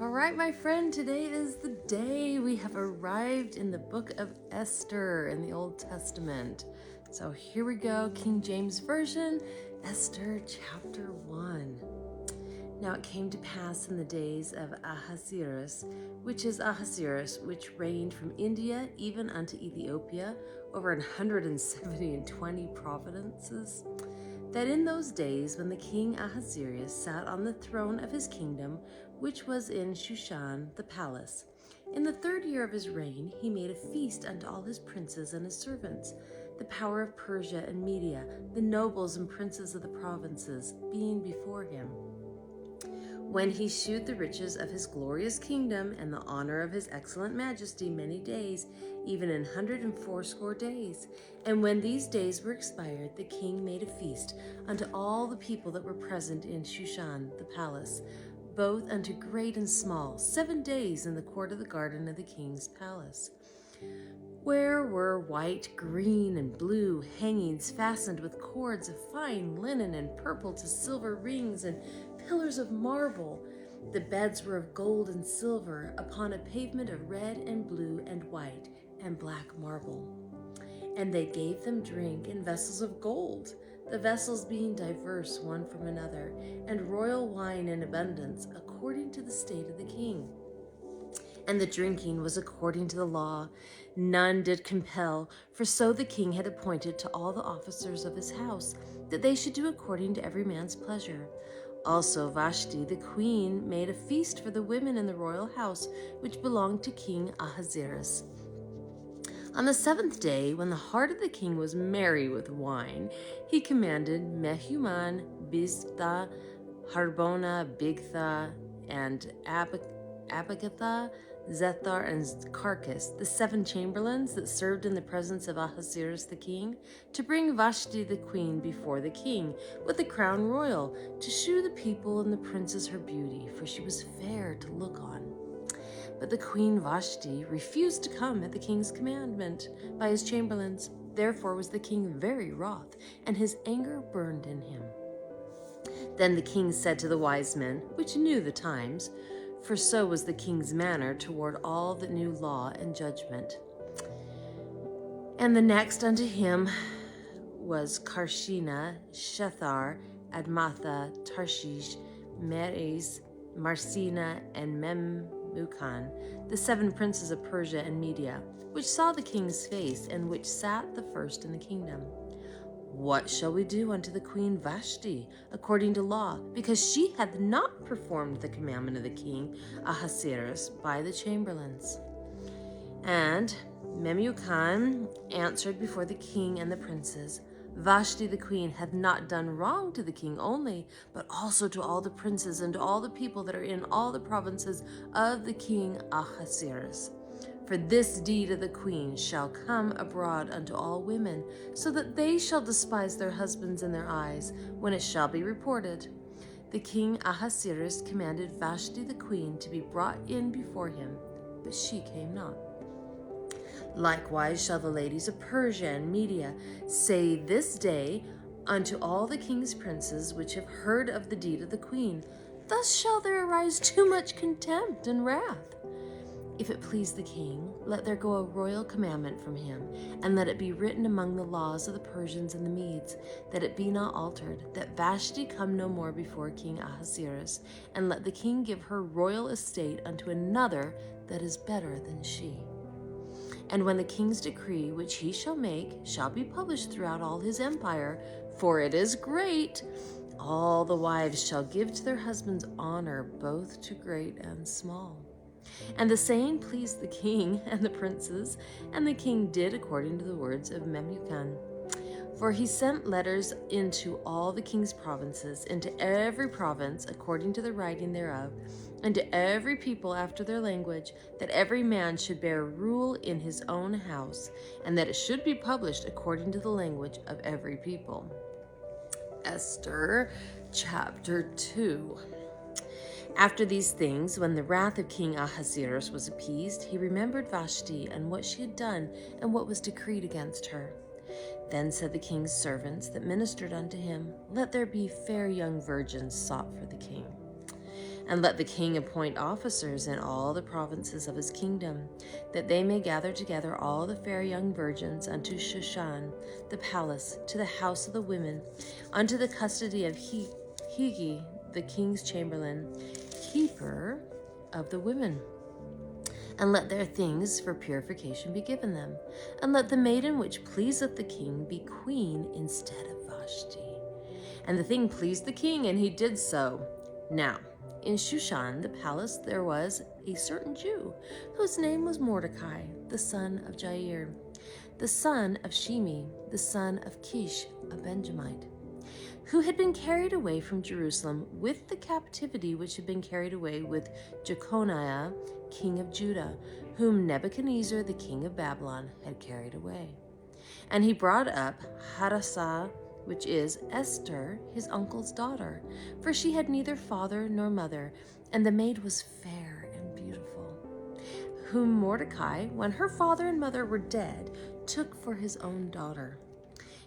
All right, my friend, today is the day we have arrived in the book of Esther in the Old Testament. So here we go, King James Version, Esther chapter 1. Now it came to pass in the days of Ahasuerus, which reigned from India even unto Ethiopia, over 120 provinces, that in those days when the king Ahasuerus sat on the throne of his kingdom, which was in Shushan the palace, in the 3rd year of his reign, he made a feast unto all his princes and his servants, the power of Persia and Media, the nobles and princes of the provinces, being before him. When he shewed the riches of his glorious kingdom and the honor of his excellent majesty many days, even 180 days. And when these days were expired, the king made a feast unto all the people that were present in Shushan the palace, both unto great and small, 7 days in the court of the garden of the king's palace, where were white, green, and blue hangings fastened with cords of fine linen and purple to silver rings and pillars of marble. The beds were of gold and silver upon a pavement of red and blue and white and black marble. And they gave them drink in vessels of gold, the vessels being diverse one from another, and royal wine in abundance, according to the state of the king. And the drinking was according to the law. None did compel, for so the king had appointed to all the officers of his house, that they should do according to every man's pleasure. Also Vashti the queen made a feast for the women in the royal house, which belonged to King Ahasuerus. On the 7th day, when the heart of the king was merry with wine, he commanded Mehuman, Biztha, Harbona, Bigtha, and Abagatha, Zethar, and Carcass, the 7 chamberlains that served in the presence of Ahasuerus the king, to bring Vashti the queen before the king, with the crown royal, to shew the people and the princes her beauty, for she was fair to look on. But the queen Vashti refused to come at the king's commandment by his chamberlains. Therefore was the king very wroth, and his anger burned in him. Then the king said to the wise men, which knew the times, for so was the king's manner toward all that knew law and judgment. And the next unto him was Karshina, Shethar, Admatha, Tarshish, Meres, Marsina, and Memucan, the 7 princes of Persia and Media, which saw the king's face, and which sat the first in the kingdom. What shall we do unto the queen Vashti, according to law, because she hath not performed the commandment of the king Ahasuerus by the chamberlains? And Memucan answered before the king and the princes, Vashti the queen hath not done wrong to the king only, but also to all the princes and to all the people that are in all the provinces of the king Ahasuerus. For this deed of the queen shall come abroad unto all women, so that they shall despise their husbands in their eyes, when it shall be reported. The king Ahasuerus commanded Vashti the queen to be brought in before him, but she came not. Likewise shall the ladies of Persia and Media say this day unto all the king's princes which have heard of the deed of the queen, thus shall there arise too much contempt and wrath. If it please the king, let there go a royal commandment from him, and let it be written among the laws of the Persians and the Medes, that it be not altered, that Vashti come no more before King Ahasuerus, and let the king give her royal estate unto another that is better than she. And when the king's decree, which he shall make, shall be published throughout all his empire, for it is great, all the wives shall give to their husbands honor, both to great and small. And the saying pleased the king and the princes, and the king did according to the words of Memucan. For he sent letters into all the king's provinces, into every province according to the writing thereof, and to every people after their language, that every man should bear rule in his own house, and that it should be published according to the language of every people. Esther chapter 2. After these things, when the wrath of King Ahasuerus was appeased, he remembered Vashti and what she had done and what was decreed against her. Then said the king's servants that ministered unto him, Let there be fair young virgins sought for the king. And let the king appoint officers in all the provinces of his kingdom, that they may gather together all the fair young virgins unto Shushan, the palace, to the house of the women, unto the custody of Hegi, the king's chamberlain, keeper of the women. And let their things for purification be given them. And let the maiden which pleaseth the king be queen instead of Vashti. And the thing pleased the king, and he did so. Now, in Shushan, the palace, there was a certain Jew, whose name was Mordecai, the son of Jair, the son of Shimi, the son of Kish, a Benjamite, who had been carried away from Jerusalem with the captivity which had been carried away with Jeconiah, king of Judah, whom Nebuchadnezzar, the king of Babylon, had carried away. And he brought up Hadassah, which is Esther, his uncle's daughter, for she had neither father nor mother, and the maid was fair and beautiful, whom Mordecai, when her father and mother were dead, took for his own daughter.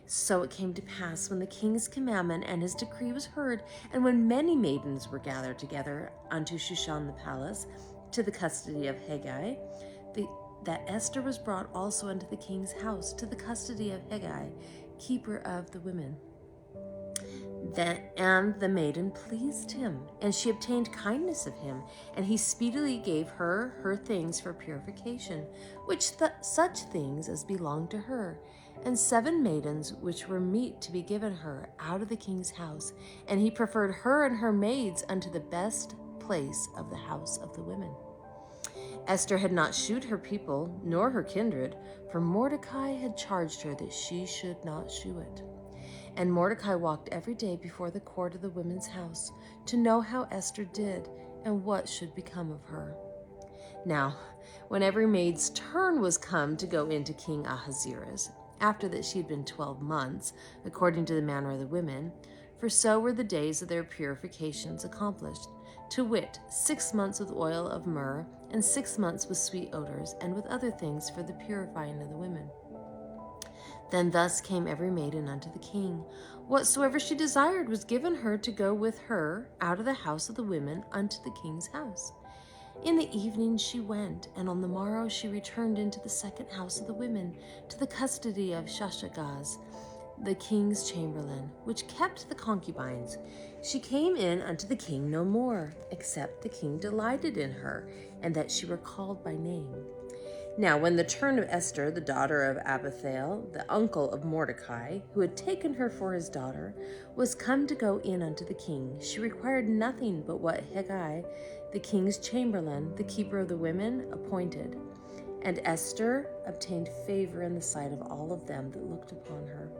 So it came to pass, when the king's commandment and his decree was heard, and when many maidens were gathered together unto Shushan the palace, to the custody of Hegai, that Esther was brought also unto the king's house, to the custody of Hegai, keeper of the women. And the maiden pleased him, and she obtained kindness of him, and he speedily gave her things for purification, such things as belonged to her, and 7 maidens which were meet to be given her out of the king's house, and he preferred her and her maids unto the best place of the house of the women. Esther had not shewed her people, nor her kindred, for Mordecai had charged her that she should not shew it. And Mordecai walked every day before the court of the women's house, to know how Esther did, and what should become of her. Now, when every maid's turn was come to go into King Ahasuerus, after that she had been 12 months, according to the manner of the women, for so were the days of their purifications accomplished, to wit, 6 months with oil of myrrh, and 6 months with sweet odors, and with other things for the purifying of the women. Then thus came every maiden unto the king. Whatsoever she desired was given her to go with her out of the house of the women unto the king's house. In the evening she went, and on the morrow she returned into the second house of the women, to the custody of Shashagaz, the king's chamberlain, which kept the concubines. She came in unto the king no more, except the king delighted in her, and that she were called by name. Now when the turn of Esther, the daughter of Abihail, the uncle of Mordecai, who had taken her for his daughter, was come to go in unto the king, she required nothing but what Hegai, the king's chamberlain, the keeper of the women, appointed. And Esther obtained favor in the sight of all of them that looked upon her.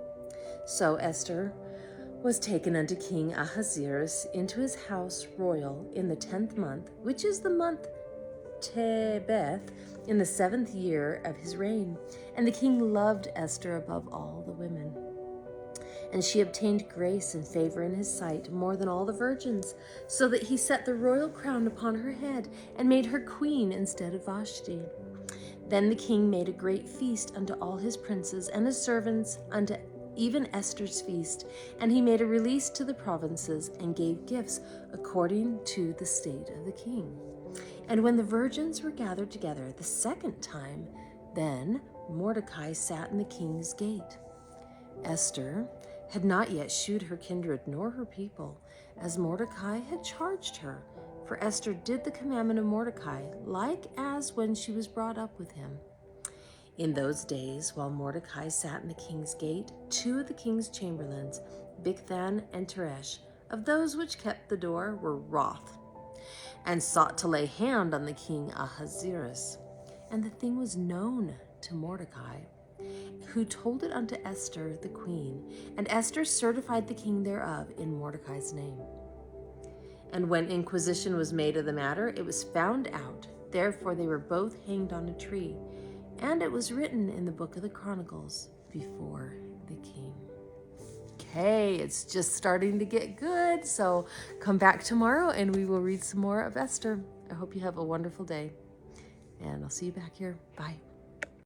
So Esther was taken unto King Ahasuerus into his house royal in the 10th month, which is the month Tebeth, in the 7th year of his reign. And the king loved Esther above all the women. And she obtained grace and favor in his sight more than all the virgins, so that he set the royal crown upon her head, and made her queen instead of Vashti. Then the king made a great feast unto all his princes and his servants, unto even Esther's feast, and he made a release to the provinces, and gave gifts according to the state of the king. And when the virgins were gathered together the 2nd time, then Mordecai sat in the king's gate. Esther had not yet shewed her kindred nor her people, as Mordecai had charged her, for Esther did the commandment of Mordecai, like as when she was brought up with him. In those days, while Mordecai sat in the king's gate, 2 of the king's chamberlains, Bigthan and Teresh, of those which kept the door, were wroth, and sought to lay hand on the king Ahasuerus. And the thing was known to Mordecai, who told it unto Esther the queen, and Esther certified the king thereof in Mordecai's name. And when inquisition was made of the matter, it was found out. Therefore they were both hanged on a tree, and it was written in the book of the Chronicles before the king. Okay, it's just starting to get good, so come back tomorrow and we will read some more of Esther. I hope you have a wonderful day, and I'll see you back here. Bye.